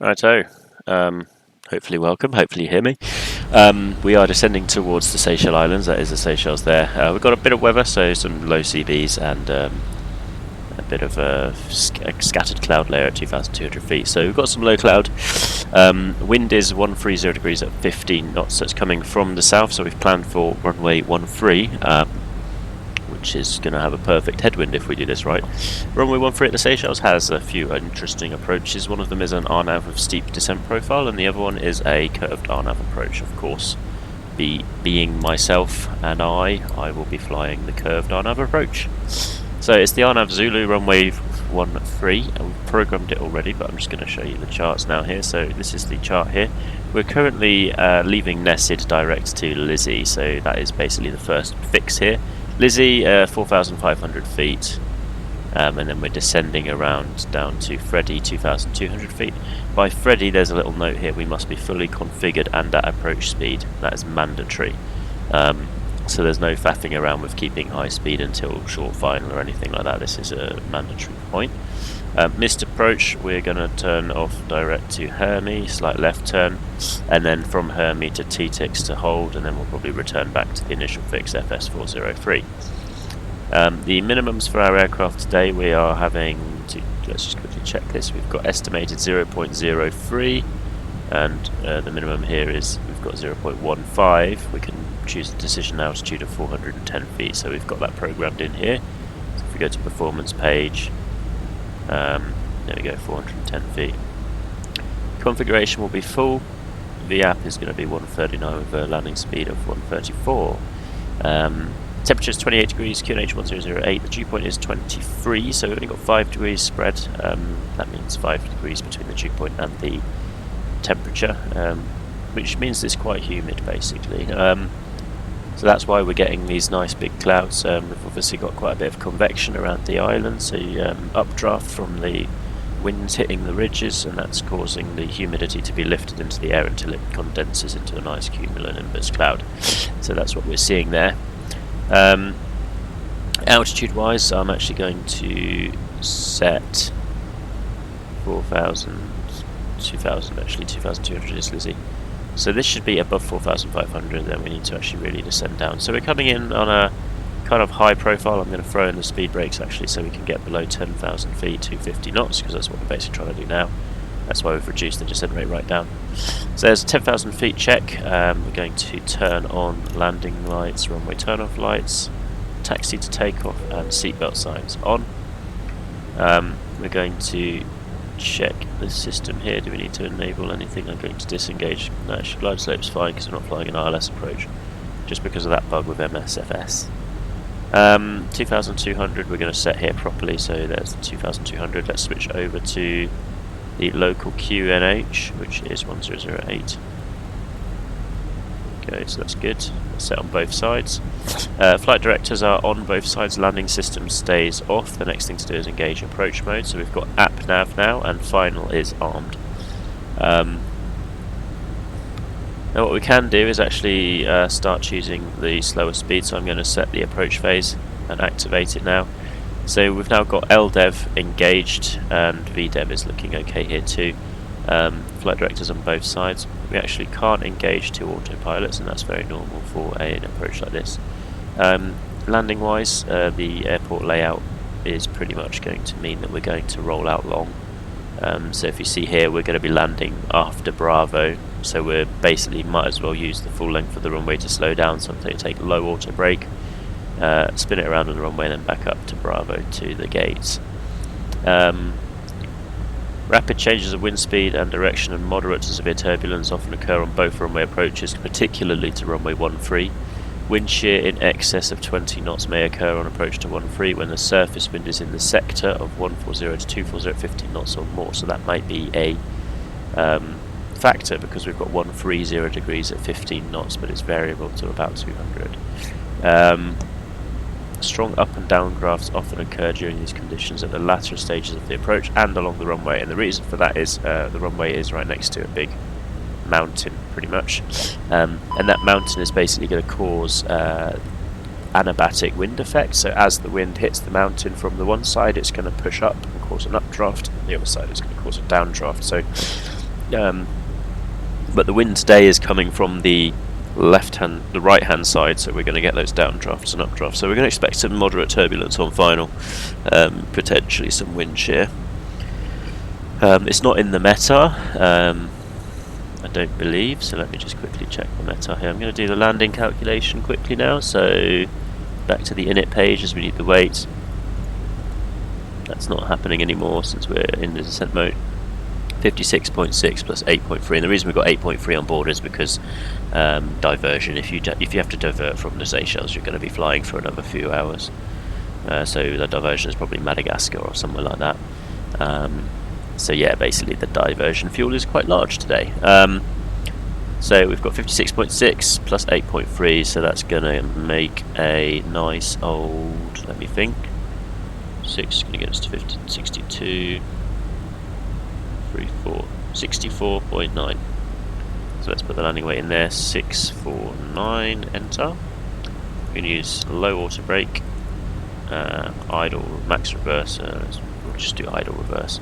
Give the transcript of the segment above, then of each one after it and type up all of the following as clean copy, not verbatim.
Righto. Hopefully welcome, hopefully you hear me. We are descending towards the Seychelles Islands, that is the Seychelles there. We've got a bit of weather, so some low CVs and a bit of a scattered cloud layer at 2,200 feet. So we've got some low cloud. Wind is 130 degrees at 15 knots, so it's coming from the south, so we've planned for runway 13, which is going to have a perfect headwind if we do this right. Runway 13 at the Seychelles has a few interesting approaches. One of them is an RNAV with steep descent profile, and the other one is a curved RNAV approach. Of course, being myself and I will be flying the curved RNAV approach. So it's the RNAV Zulu runway 13, and we've programmed it already, but I'm just going to show you the charts now here. So this is the chart here. We're currently leaving Nessid direct to Lizzie, so that is basically the first fix here. Lizzie, 4,500 feet, and then we're descending around down to Freddy, 2,200 feet. By Freddy, there's a little note here: we must be fully configured and at approach speed. That is mandatory. So there's no faffing around with keeping high speed until short final or anything like that. This is a mandatory point. Missed approach, we're going to turn off direct to Hermie, slight left turn, and then from Hermie to T-Tix to hold, and then we'll probably return back to the initial fix FS403. The minimums for our aircraft today, we are having to, let's just quickly check this, we've got estimated 0.03, and the minimum here is we've got 0.15. We can choose a decision altitude of 410 feet, so we've got that programmed in here. So if we go to performance page, there we go, 410 feet. Configuration will be full. VAP is going to be 139 with a landing speed of 134. Temperature is 28 degrees, QNH 1008. The dew point is 23, so we've only got 5 degrees spread. That means 5 degrees between the dew point and the temperature, which means it's quite humid basically. So that's why we're getting these nice big clouds. We've obviously got quite a bit of convection around the island, so updraft from the winds hitting the ridges, and that's causing the humidity to be lifted into the air until it condenses into a nice cumulonimbus cloud. So that's what we're seeing there. Altitude wise, I'm actually going to set 4,000, 2,000 actually, 2,200 is Lizzie. So this should be above 4,500, then we need to actually really descend down. So we're coming in on a kind of high profile. I'm going to throw in the speed brakes actually, so we can get below 10,000 feet, 250 knots, because that's what we're basically trying to do now. That's why we've reduced the descent rate right down. So there's a 10,000 feet check. We're going to turn on landing lights, runway turn-off lights, taxi to takeoff, and seatbelt signs on. We're going to check the system here. Do we need to enable anything? I'm going to disengage. No, glide slope's fine because we're not flying an ILS approach, just because of that bug with MSFS. 2,200 we're going to set here properly, so there's 2,200. Let's switch over to the local QNH, which is 1008. Okay, so that's good. Let's set on both sides. Flight directors are on both sides. Landing system stays off. The next thing to do is engage approach mode. So we've got app nav now, and final is armed. Now what we can do is actually start choosing the slower speed. So I'm going to set the approach phase and activate it now. So we've now got LDEV engaged, and VDEV is looking okay here too. Flight directors on both sides. We actually can't engage two autopilots, and that's very normal for an approach like this. Landing wise, the airport layout is pretty much going to mean that we're going to roll out long. So if you see here, we're going to be landing after Bravo, so we're basically might as well use the full length of the runway to slow down. So I'm going to take low auto brake, spin it around on the runway, and then back up to Bravo to the gates. Rapid changes of wind speed and direction and moderate to severe turbulence often occur on both runway approaches, particularly to runway 13. Wind shear in excess of 20 knots may occur on approach to 13 when the surface wind is in the sector of 140 to 240 at 15 knots or more. So that might be a factor, because we've got 130 degrees at 15 knots, but it's variable to about 200. Strong up and down drafts often occur during these conditions at the latter stages of the approach and along the runway, and the reason for that is the runway is right next to a big mountain pretty much, and that mountain is basically going to cause anabatic wind effect. So as the wind hits the mountain from the one side, it's going to push up and cause an updraft, and the other side is going to cause a downdraft. So But the wind today is coming from the right hand side, so we're going to get those downdrafts and updrafts. So we're going to expect some moderate turbulence on final, potentially some wind shear. It's not in the meta, I don't believe, so let me just quickly check the meta here. I'm going to do the landing calculation quickly now, so back to the init page as we need the weight. That's not happening anymore since we're in the descent mode. 56.6 plus 8.3, and the reason we've got 8.3 on board is because diversion. If you have to divert from the Seychelles, you're going to be flying for another few hours. So the diversion is probably Madagascar or somewhere like that. So yeah, basically the diversion fuel is quite large today. So we've got 56.6 plus 8.3, so that's going to make a nice old, let me think, 6 is going to get us to 50, 62, 64.9. So let's put the landing weight in there, 649, enter. We can use low auto brake, idle, max reverse, we'll just do idle reverse.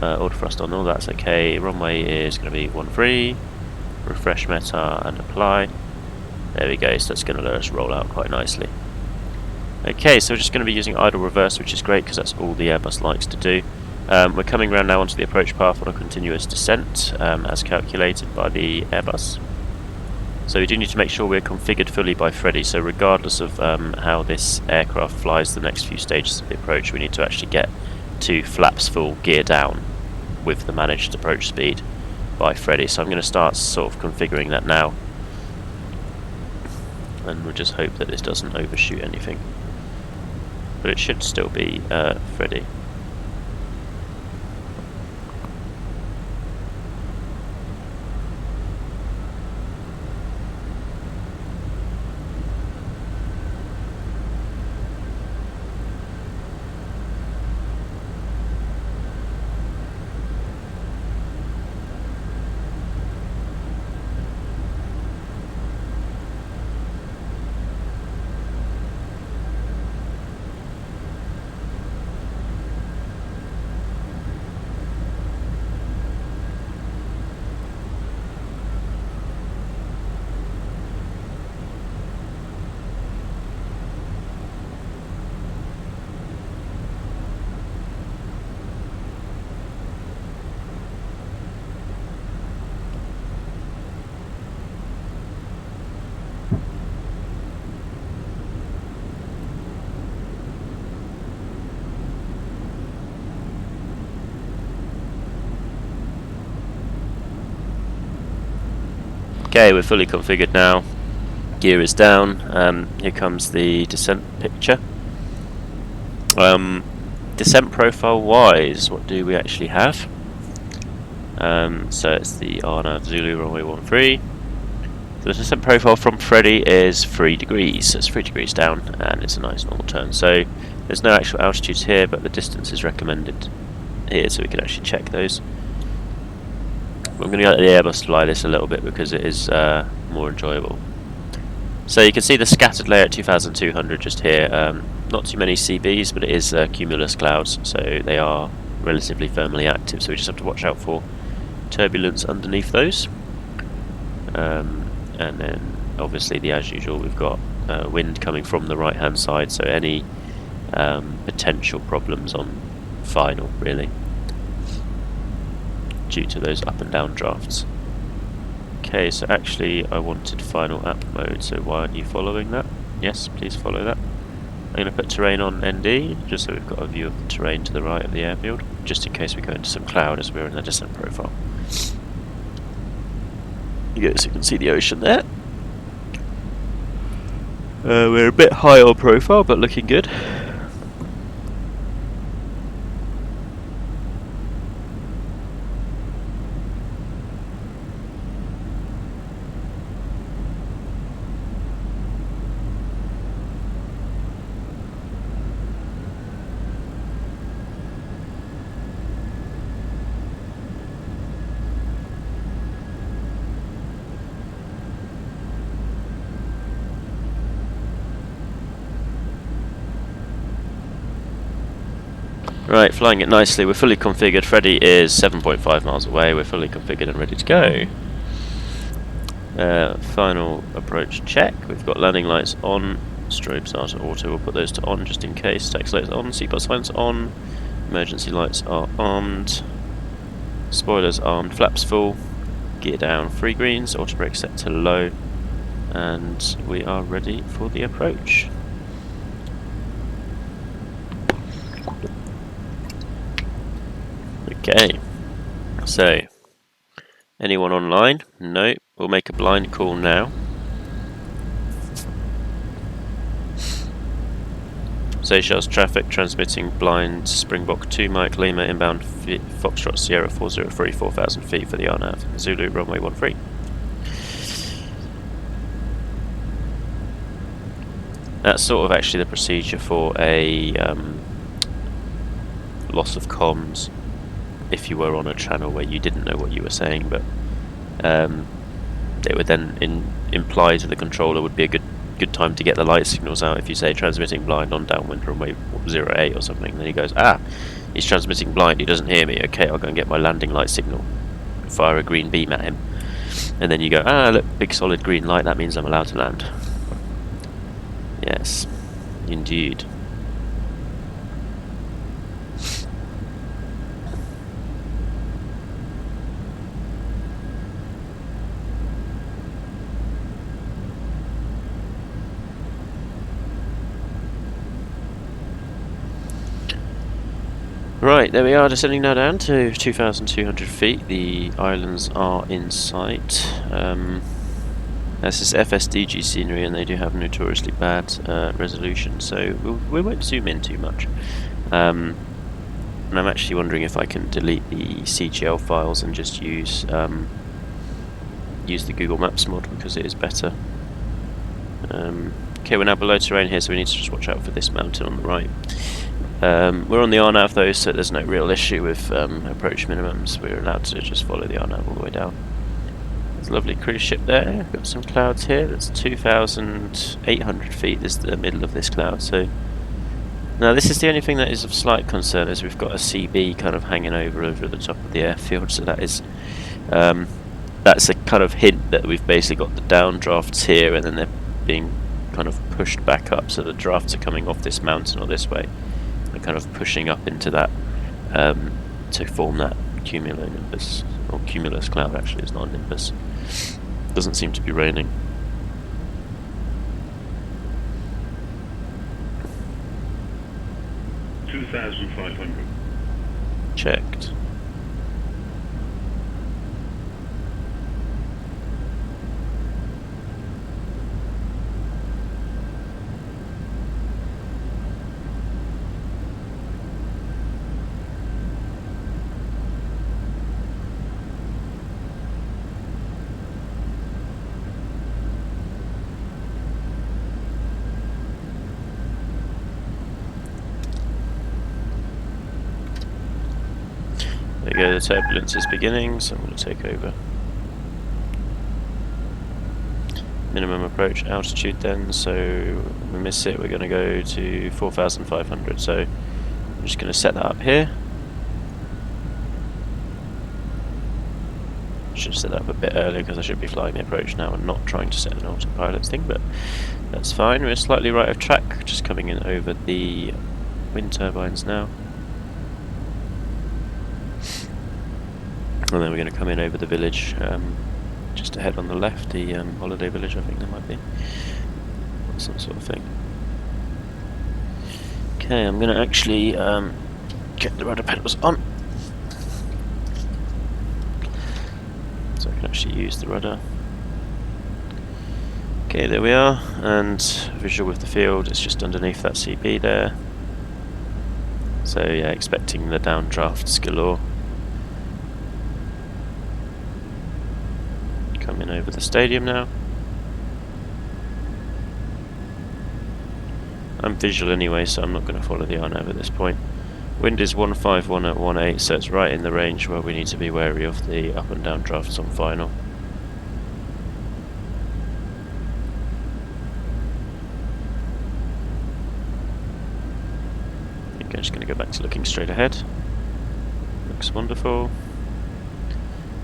Auto thrust on, all that's okay. Runway is going to be 13, refresh meta and apply. There we go, so that's going to let us roll out quite nicely. Okay, so we're just going to be using idle reverse, which is great because that's all the Airbus likes to do. We're coming around now onto the approach path on a continuous descent, as calculated by the Airbus. So we do need to make sure we're configured fully by Freddy, so regardless of how this aircraft flies the next few stages of the approach, we need to actually get to flaps full, gear down with the managed approach speed by Freddy. So I'm going to start sort of configuring that now, and we'll just hope that this doesn't overshoot anything, but it should still be Freddy. Okay, we're fully configured now. Gear is down. Here comes the descent picture. Descent profile wise, what do we actually have? So it's the RNAV Zulu runway 13. So the descent profile from Freddy is 3 degrees. So it's 3 degrees down, and it's a nice normal turn. So there's no actual altitudes here, but the distance is recommended here, so we can actually check those. I'm going to let the Airbus fly this a little bit because it is more enjoyable. So you can see the scattered layer at 2,200 just here. Not too many CBs, but it is cumulus clouds, so they are relatively firmly active, so we just have to watch out for turbulence underneath those. And then obviously, as usual, we've got wind coming from the right hand side, so any potential problems on final, really, due to those up and down drafts. Okay, so actually I wanted final app mode, so why aren't you following that? Yes, please follow that. I'm going to put terrain on ND, just so we've got a view of the terrain to the right of the airfield, just in case we go into some cloud as we're in the descent profile. So you can see the ocean there. We're a bit high on profile, but looking good. Right, flying it nicely. We're fully configured. Freddy is 7.5 miles away. We're fully configured and ready to go. Final approach check. We've got landing lights on. Strobes are to auto. We'll put those to on just in case. Taxi lights on. Seatbelt signs on. Emergency lights are armed. Spoilers armed. Flaps full. Gear down. 3 greens. Auto brake set to low. And we are ready for the approach. Okay. So, anyone online? No. We'll make a blind call now. Seychelles traffic transmitting blind Springbok 2 Mike Lima inbound Foxtrot Sierra 403 4,000 feet for the RNAV Zulu runway 13. That's sort of actually the procedure for a loss of comms if you were on a channel where you didn't know what you were saying, but it would then imply to the controller would be a good time to get the light signals out. If you say transmitting blind on downwind runway 08 or something, then he goes, he's transmitting blind, he doesn't hear me, okay, I'll go and get my landing light signal, fire a green beam at him, and then you go, look, big solid green light, that means I'm allowed to land. Yes, indeed. Right, there we are, descending now down to 2,200 feet. The islands are in sight. This is FSDG scenery, and they do have notoriously bad resolution, so we won't zoom in too much. And I'm actually wondering if I can delete the CGL files and just use the Google Maps mod, because it is better. Okay, we're now below terrain here, so we need to just watch out for this mountain on the right. We're on the RNAV though, so there's no real issue with approach minimums. We're allowed to just follow the RNAV all the way down. There's a lovely cruise ship there. Got some clouds here. That's 2,800 feet is the middle of this cloud. So now this is the only thing that is of slight concern, is we've got a CB kind of hanging over the top of the airfield. So that is that's a kind of hint that we've basically got the downdrafts here, and then they're being kind of pushed back up. So the drafts are coming off this mountain or this way. They're kind of pushing up into that to form that cumulonimbus, or cumulus cloud actually, it's not a nimbus. Doesn't seem to be raining. $2,500. Checked. There you go, the turbulence is beginning, so I'm going to take over. Minimum approach altitude then, so if we miss it, we're going to go to 4,500, so I'm just going to set that up here. Should set that up a bit earlier because I should be flying the approach now and not trying to set an autopilot thing, but that's fine. We're slightly right of track, just coming in over the wind turbines now. And then we're going to come in over the village, just ahead on the left, the holiday village, I think that might be, some sort of thing. Okay, I'm going to actually get the rudder pedals on, so I can actually use the rudder. Okay, there we are, and visual with the field, it's just underneath that CB there. So yeah, expecting the downdrafts galore. Coming over the stadium now. I'm visual anyway, so I'm not going to follow the RNAV at this point. Wind is 151 at 18, so it's right in the range where we need to be wary of the up and down drafts on final. Okay, just going to go back to looking straight ahead. Looks wonderful.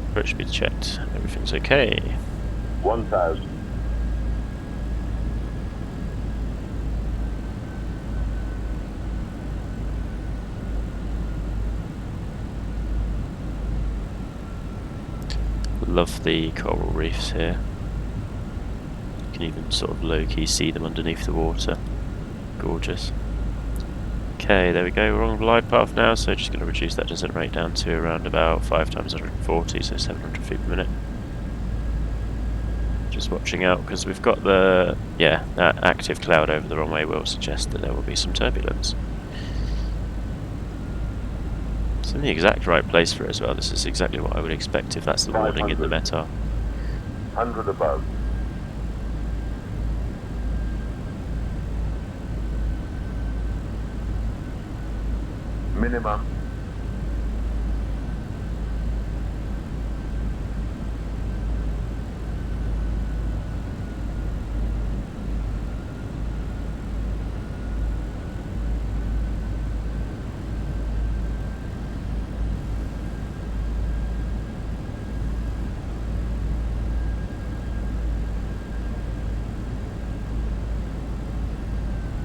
Approach speed checked. Everything's okay. 1,000. Love the coral reefs here. You can even sort of low-key see them underneath the water. Gorgeous. Okay, there we go, we're on the glide path now, so just going to reduce that descent rate down to around about 5 times 140, so 700 feet per minute. Just watching out, because we've got the, that active cloud over the runway will suggest that there will be some turbulence. It's in the exact right place for it as well. This is exactly what I would expect if that's the warning in the METAR. 100 above. Minimum.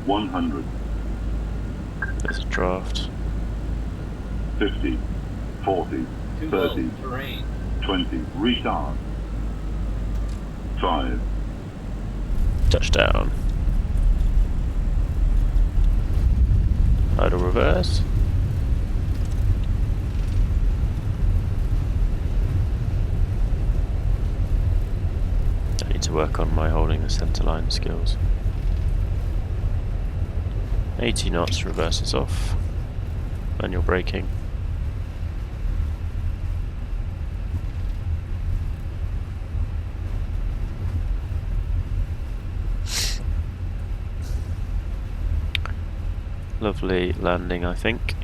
$100. There's a draft. 50, 40, 30, 20, retard. 5. Touchdown. Idle reverse. I need to work on my holding the centre line skills. 80 knots, reverses off. Manual braking. Lovely landing, I think.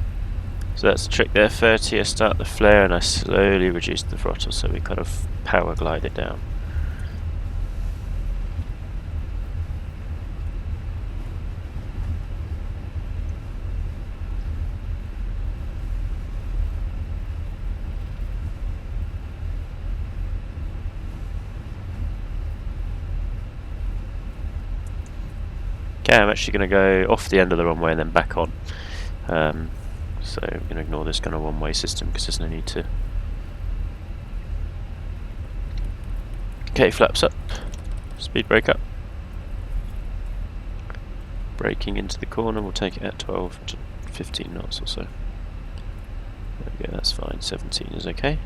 So that's the trick there. 30, I start the flare and I slowly reduce the throttle, so we kind of power glide it down. Okay, I'm actually going to go off the end of the runway and then back on. So I'm going to ignore this kind of one-way system because there's no need to. Okay, flaps up. Speed brake up. Braking into the corner, we'll take it at 12 to 15 knots or so. There we go, that's fine. 17 is okay.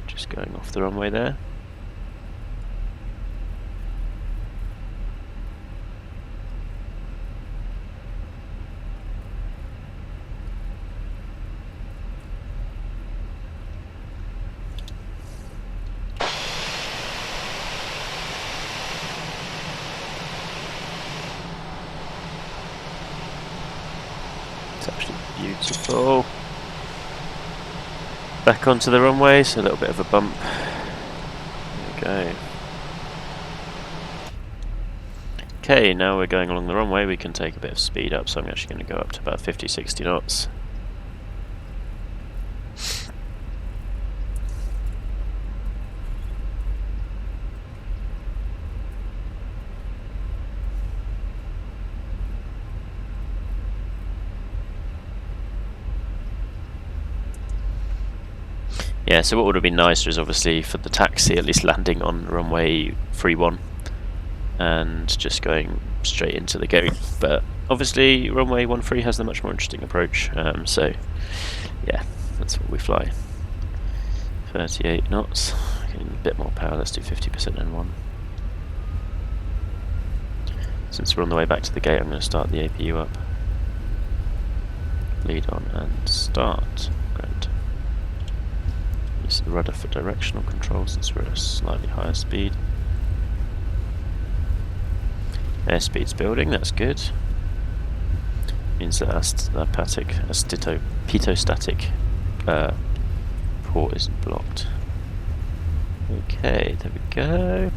Just going off the runway there. It's actually beautiful. Back onto the runway, so a little bit of a bump. There we go. Okay, now we're going along the runway, we can take a bit of speed up, so I'm actually going to go up to about 50-60 knots. Yeah, so what would have been nicer is obviously for the taxi at least landing on runway 31 and just going straight into the gate, but obviously runway 13 has the much more interesting approach, so yeah, that's what we fly. 38 knots, getting a bit more power, let's do 50% N1. Since we're on the way back to the gate, I'm going to start the APU up. Lead on and start. Great. Use the rudder for directional control since we're at a slightly higher speed. Airspeed's building, that's good. Means that our pitostatic port isn't blocked. Okay, there we go.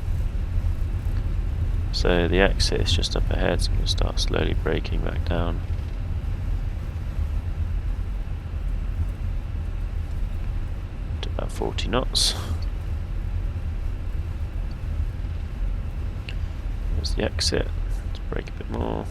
So the exit is just up ahead, so we'll start slowly braking back down. To about 40 knots. There's the exit. Let's brake a bit more.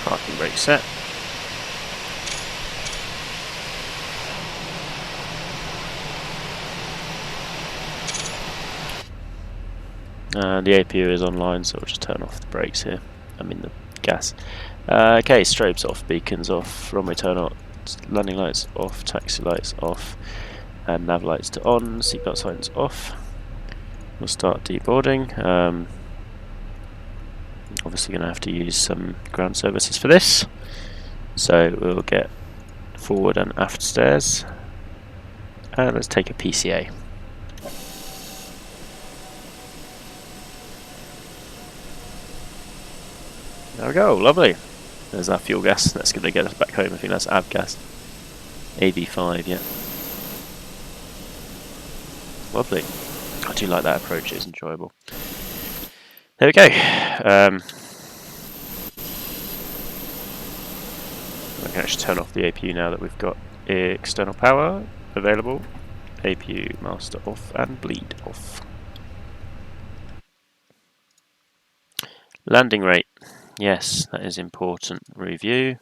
Parking brake set. And the APU is online, so we'll just turn off the brakes here. I mean the gas. Okay, strobes off, beacons off, runway turn on, landing lights off, taxi lights off, and nav lights to on, seatbelt signs off. We'll start deboarding. Obviously going to have to use some ground services for this, so we'll get forward and aft stairs, and let's take a PCA. There we go, lovely. There's our fuel gas. That's going to get us back home. I think that's avgas. AV5, yeah. Lovely. I do like that approach, it's enjoyable. There we go. I can actually turn off the APU now that we've got external power available. APU master off and bleed off. Landing rate. Yes, that is important. Review.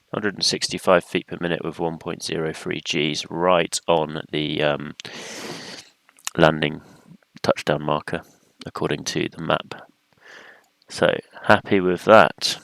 165 feet per minute with 1.03 Gs, right on the landing touchdown marker according to the map. So happy with that.